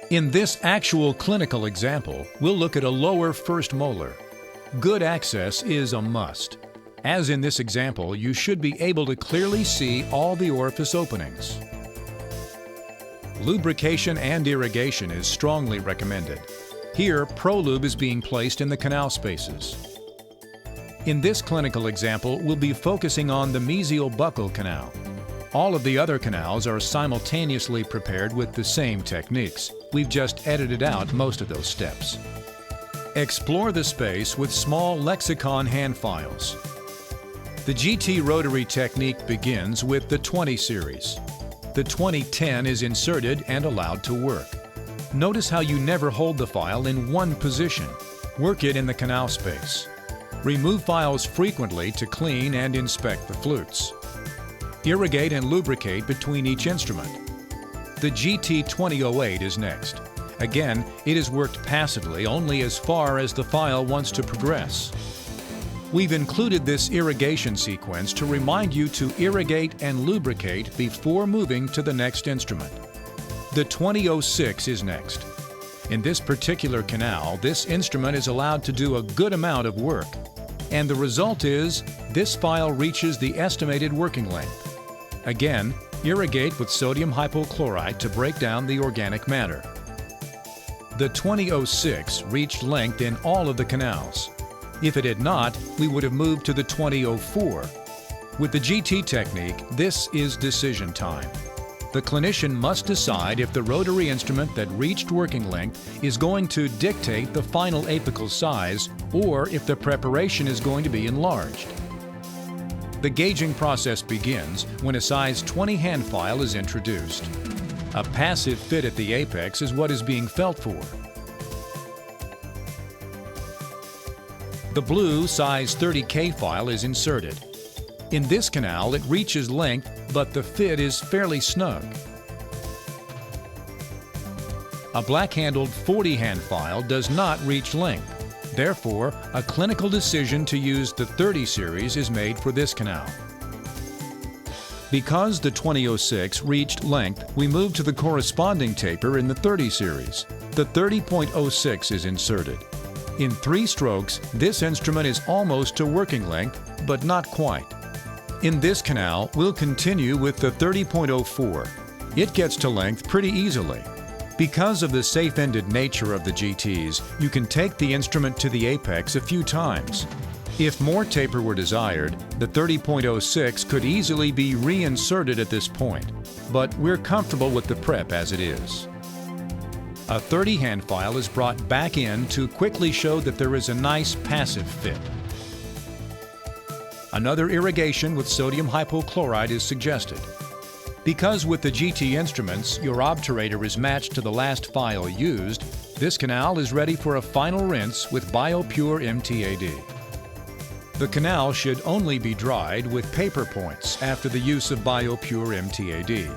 In this actual clinical example, we'll look at a lower first molar. Good access is a must. As in this example, you should be able to clearly see all the orifice openings. Lubrication and irrigation is strongly recommended. Here, ProLube is being placed in the canal spaces. In this clinical example, we'll be focusing on the mesial buccal canal. All of the other canals are simultaneously prepared with the same techniques. We've just edited out most of those steps. Explore the space with small lexicon hand files. The GT Rotary technique begins with the 20 series. The 2010 is inserted and allowed to work. Notice how you never hold the file in one position. Work it in the canal space. Remove files frequently to clean and inspect the flutes. Irrigate and lubricate between each instrument. The GT 2008 is next. Again, it is worked passively only as far as the file wants to progress. We've included this irrigation sequence to remind you to irrigate and lubricate before moving to the next instrument. The 2006 is next. In this particular canal, this instrument is allowed to do a good amount of work, and the result is this file reaches the estimated working length. Again, irrigate with sodium hypochloride to break down the organic matter. The 2006 reached length in all of the canals. If it had not, we would have moved to the 2004. With the GT technique, this is decision time. The clinician must decide if the rotary instrument that reached working length is going to dictate the final apical size or if the preparation is going to be enlarged. The gauging process begins when a size 20 hand file is introduced. A passive fit at the apex is what is being felt for. The blue size 30K file is inserted. In this canal, it reaches length, but the fit is fairly snug. A black-handled 40 hand file does not reach length. Therefore, a clinical decision to use the 30 series is made for this canal. Because the 2006 reached length, we move to the corresponding taper in the 30 series. The 30.06 is inserted. In 3 strokes, this instrument is almost to working length, but not quite. In this canal, we'll continue with the 30.04. It gets to length pretty easily. Because of the safe-ended nature of the GTs, you can take the instrument to the apex a few times. If more taper were desired, the 30.06 could easily be reinserted at this point, but we're comfortable with the prep as it is. A 30 hand file is brought back in to quickly show that there is a nice passive fit. Another irrigation with sodium hypochloride is suggested. Because with the GT instruments, your obturator is matched to the last file used, this canal is ready for a final rinse with BioPure MTAD. The canal should only be dried with paper points after the use of BioPure MTAD.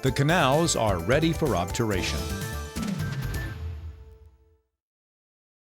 The canals are ready for obturation.